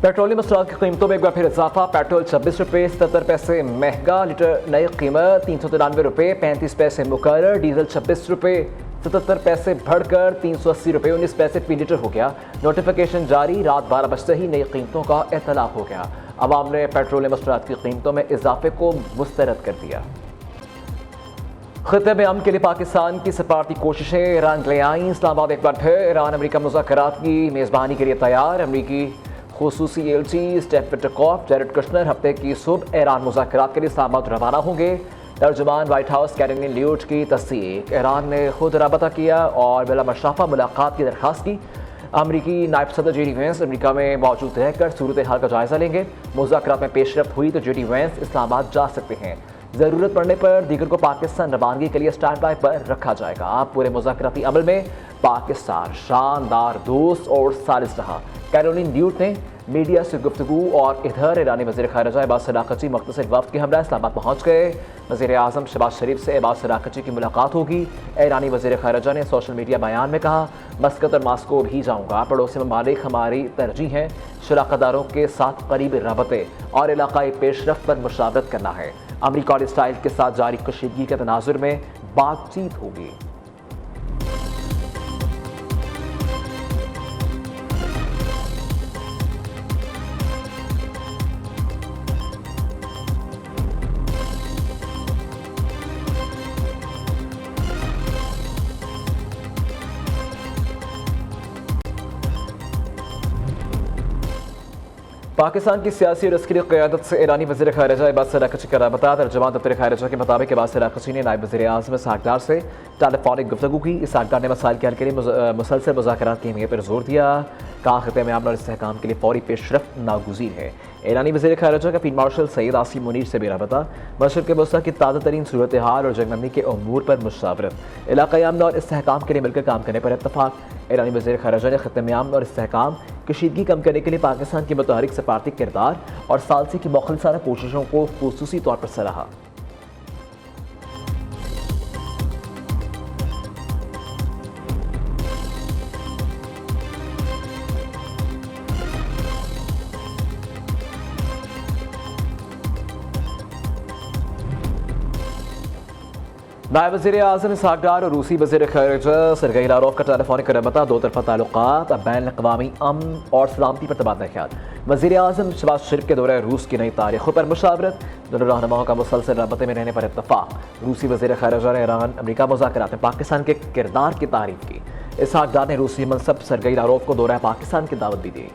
Petroleum मसनूआत की कीमतों में एक बार फिर इजाफा। पेट्रोल 26 रुपये 77 पैसे महंगा, लीटर नई कीमत 393 रुपये 35 पैसे मुकर्रर। डीजल 26 रुपये 77 पैसे बढ़कर 380 रुपये 19 पैसे फी लीटर हो गया। नोटिफिकेशन जारी, रात 12 बजते ही नई कीमतों का इतलाक हो गया। अवाम ने पेट्रोलियम मसनूआत की कीमतों में इजाफे को मुस्तरद कर दिया। खिते में अमन के लिए पाकिस्तान की सफारती कोशिशें ईरान ले आईं। इस्लामाबाद एक बार फिर ईरान अमेरिका मुज़ाकरात की मेज़बानी के लिए तैयार। अमरीकी खुसूसी एलची स्टेफन विटकॉफ, जैरेड कुशनर हफ्ते की सुबह ईरान मुज़ाकरात के लिए इस्लामाबाद रवाना होंगे। तर्जुमान व्हाइट हाउस कैरोलिन ल्यूट की तस्दीक, ईरान ने खुद रबता किया और बिला मशाफा मुलाकात की दरख्वास्त की। अमरीकी नायब सदर जेडी वेंस अमरीका में मौजूद रहकर सूरत हाल का जायजा लेंगे। मुज़ाकरात में पेशरफ्त हुई तो जेडी वेंस इस्लामाबाद जा सकते हैं। ज़रूरत पड़ने पर दीगर को पाकिस्तान रवानगी के लिए स्टैंड बाय पर रखा जाएगा। पूरे मुज़ाकराती अमल में पाकिस्तान शानदार दोस्त और सालिस रहा। कैरोलिन ल्यूट ने मीडिया से गुफ्तगू और इधर ईरानी वज़ीर ख़ारिजा अब्बास अराग़ची मुख्तसर वफ़द के हमरा इस्लामाबाद पहुँच गए। वज़ीर आज़म शहबाज शरीफ से अब्बास अराग़ची की मुलाकात होगी। ईरानी वज़ीर ख़ारिजा ने सोशल मीडिया बयान में कहा, मस्कत और मास्को भी जाऊँगा। पड़ोसी ममालिक हमारी तरजीह हैं। शराकतदारों के साथ करीबी रबते और इलाक़ाई पेशरफ्त पर मुशावरत करना है। अमरीका और इसराइल के साथ जारी कशीदगी के तनाजुर में बातचीत होगी। पाकिस्तान की सियासी और अस्करी क़यादत से ईरानी वज़ीर ख़ारिजा अब्बास अराग़ची का रबता। तर्जुमान दफ्तर ख़ारिजा के मुताबिक अब्बास अराग़ची ने नायब वज़ीर आज़म साकदार से टेलीफोनिक गुफ्तगू की। इस साकदार ने मसाइल के हल के लिए मुसलसल मुज़ाकरात की अहमियत पर जोर दिया। कहा, खिते में अमन और इस्तेहकाम के लिए फौरी पेशरफ्त नागुज़ीर है। ईरानी वज़ीर ख़ारिजा का फील्ड मार्शल सैयद आसिम मुनीर से भी रबता। मशरिक़ वस्ती की ताज़ा तरीन सूरत हाल और जंगबंदी के अमूर पर मुशावरत। इलाक़ाई अमन और इस्तेहकाम के लिए मिलकर काम करने पर इत्तफ़ाक़। ईरानी वज़ीर ख़ारिजा ने खिते में अमन और इस्तेहकाम कशीदगी कम करने के लिए पाकिस्तान की मुतहरिक सफारती किरदार और सालसी की मुख़लिसाना कोशिशों को खुसूसी तौर पर सराहा। नायब वज़ीर आज़म साकदार और रूसी वज़ीर ख़ारिजा सरगई लारोव का टेलीफोनिक रबता। दो तरफ़ा ताल्लुक़ात, बैन अक़वामी अमन और सलामती पर तबादला ख्याल। वज़ीर आज़म शहबाज शरीफ के दौरे रूस की नई तारीखों पर मुशावरत। दोनों रहनुमाओं का मुसलसल रबते में रहने पर इत्तफ़ाक़। रूसी वज़ीर ख़ारिजा ने ईरान अमरीका मुज़ाकरात में पाकिस्तान के किरदार की तारीफ़ की। इस साकदार ने रूसी मनसब सरगई लारोव को दौरा पाकिस्तान की दावत भी दी।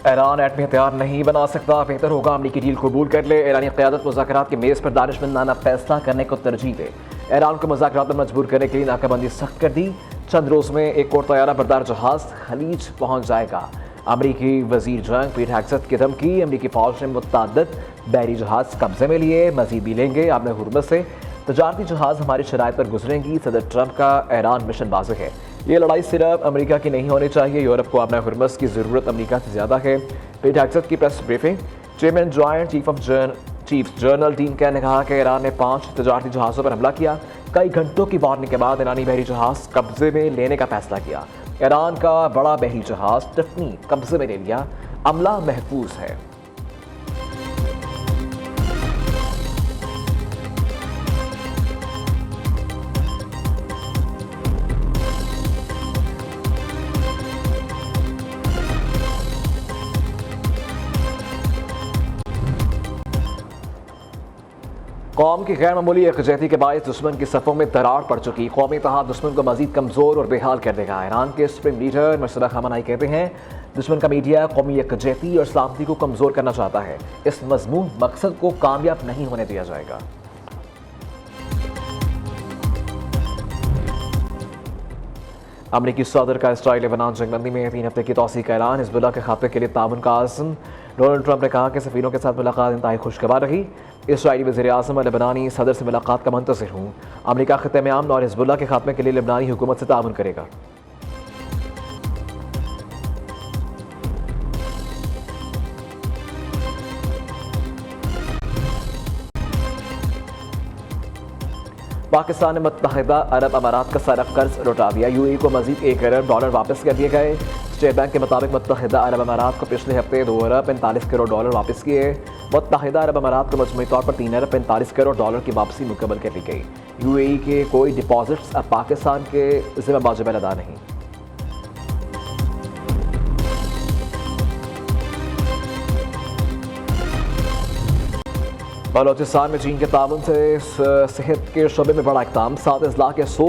ईरान एटमी हथियार नहीं बना सकता, बेहतर होगा अमरीकी डील कबूल कर ले। ईरानी क़यादत मुज़ाकरात के मेज़ पर दानिशमंदाना फैसला करने को तरजीह दे। ईरान को मुज़ाकरात पर मजबूर करने के लिए नाकाबंदी सख्त कर दी। चंद रोज़ में एक और तैयारा बरदार जहाज़ खलीज पहुँच जाएगा। अमरीकी वज़ीर जंग पीट हेग्सेथ की धमकी। अमरीकी फ़ौज ने मुतअद्दिद बहरी जहाज़ कब्जे में लिए, मज़ीद भी लेंगे। आपने हुर्मस से तजारती जहाज़ हमारी शराइत पर गुजरेंगी। सदर ट्रंप का ईरान मिशन वाज़ेह है, ये लड़ाई सिर्फ अमेरिका की नहीं होनी चाहिए। यूरोप को अपना हुर्मस की ज़रूरत अमेरिका से ज़्यादा है। पीट हेग्सेथ की press briefing. Chairman joint chief general dean can ने कहा कि ईरान ने 5 तजारती जहाज़ों पर हमला किया। कई घंटों की वार्निंग के बाद ईरानी बहरी जहाज़ कब्जे में लेने का फैसला किया। ईरान का बड़ा बहरी जहाज़ टिफनी कब्जे में ले लिया। अमला महफूज है। कौम की गैर मामूली यकजहती के बायस दुश्मन की सफ़ों में दरार पड़ चुकी। कौमी इत्तेहाद दुश्मन को मजीद कमज़ोर और बेहाल कर देगा। ईरान के सुप्रीम लीडर मर्तज़ा ख़ामेनी कहते हैं, दुश्मन का मीडिया कौमी यकजहती और सलामती को कमज़ोर करना चाहता है। इस मज़मूम मकसद को कामयाब नहीं होने दिया जाएगा। अमरीकी सदर का इसराइल लेबनान जंगबंदी में 3 हफ्ते की तौसीक़ का ऐलान। हिज़्बुल्लाह के खात्मे के लिए ताउन का आज़म। डोनाल्ड ट्रंप ने कहा कि सफ़ीरों के साथ मुलाकात इंतहाई खुशगवार रही। इसराइली वज़ीर आज़म और लेबनानी सदर से मुलाकात का मुंतज़िर हूँ। अमरीका ख़िते में अमन और हिज़्बुल्लाह के खात्मे के लिए लेबनानी हुकूमत से ताउन करेगा। पाकिस्तान ने मुत्तहिदा अरब अमारात का सारा कर्ज लौटा दिया। यूएई को मजीद $1 अरब वापस कर दिए गए। स्टेट बैंक के मुताबिक मुत्तहिदा अरब अमारात को पिछले हफ्ते $2 अरब 45 करोड़ वापस किए। मुत्तहिदा अरब अमारात को मजमूई तौर पर $3 अरब 45 करोड़ की वापसी मुकम्मल कर ली गई। यूएई के कोई डिपॉजिट्स अब पाकिस्तान के ज़िम्मे वाजिब अदा नहीं। बलोचिस्तान में चीन के ताउन से सेहत के शोबे में बड़ा इक़दाम। 7 अजला के 100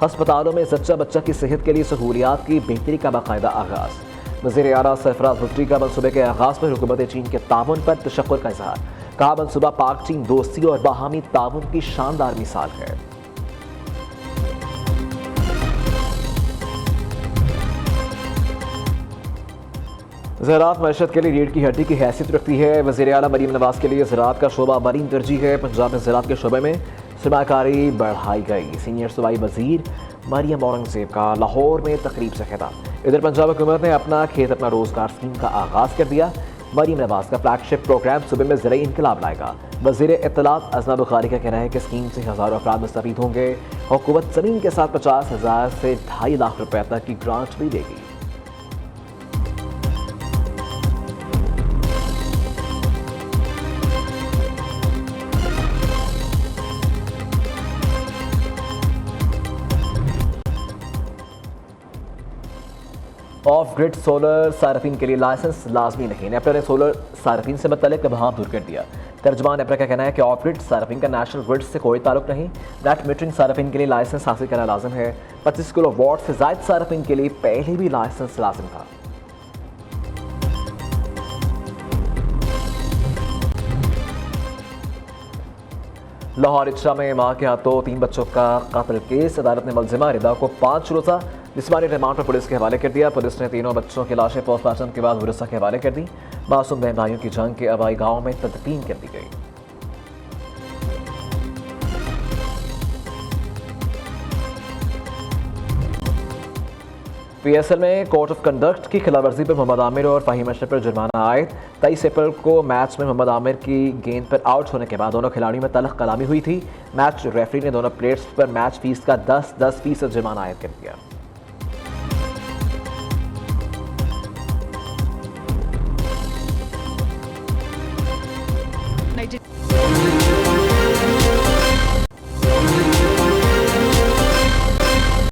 हस्पतालों में जच्चा बच्चा की सेहत के लिए सहूलियात की बेहतरी का बाकायदा आगाज़। वज़ीर आला सरफराज भुट्टी का मनसूबे के आगाज़ पर हुकूमत चीन के ताउन पर तशक्कुर का इजहार। कहा मनसूबा पाक चीन दोस्ती और बाहमी ताउन की शानदार मिसाल है। ज़राअत मईशत के लिए रीढ़ की हड्डी की हैसियत रखती है। वज़ीर आला मरीम नवाज के लिए ज़राअत का शोबा बरीन तरजीह है। पंजाब में ज़राअत के शोबे में सरमाकारी बढ़ाई गई। सीनियर सूबाई वज़ीर मरियम औरंगज़ेब का लाहौर में तकरीब से खिताब। इधर पंजाब हुकूमत ने अपना खेत अपना रोज़गार स्कीम का आगाज़ कर दिया। मरीम नवाज का फ्लैगशिप प्रोग्राम सूबे में ज़राई इनकलाब लाएगा। वज़ीर इत्तलात अज़मा बुखारी का कहना है कि स्कीम से हज़ारों अफराद मुस्तफ़ीद होंगे। हुकूमत ज़मीन के साथ 50,000 से 2.5 लाख रुपये तक की ग्रांट भी देगी। ऑफ ग्रिड सोलर सार्फिन के लिए लाइसेंस लाजमी नहीं। नेपरा ने सोलर सार्फिन से मतलब इब्हाम दूर कर दिया। तर्जमान नेपरा का कहना है कि ऑफ ग्रिड सार्फिन का नेशनल ग्रिड से कोई ताल्लुक नहीं। नेट मीटरिंग सार्फिन के लिए लाइसेंस हासिल करना लाजिम है। 25 किलो वाट से ज़ायद सार्फिन के लिए पहले भी लाइसेंस लाजिम था। लाहौर इचरा में मां के हाथों 3 बच्चों का कत्ल केस। अदालत ने मुलजिमा रिदा को 5 रोज़ा जिस्मानी रिमांड पर पुलिस के हवाले कर दिया। पुलिस ने तीनों बच्चों की लाशें पोस्टमार्टम के बाद वरिसा के हवाले कर दी। मासूम बहन भाइयों की जंग के आबाई गाँव में तदफीन कर दी गई। PSL में कोड ऑफ कंडक्ट की खिलाफवर्जी पर मोहम्मद आमिर और फ़हीम अशरफ पर जुर्माना आयद। 23 अप्रैल को मैच में मोहम्मद आमिर की गेंद पर आउट होने के बाद दोनों खिलाड़ियों में तल्ख कलामी हुई थी। मैच रेफरी ने दोनों प्लेयर्स पर मैच फीस का 10% जुर्माना आयद कर दिया।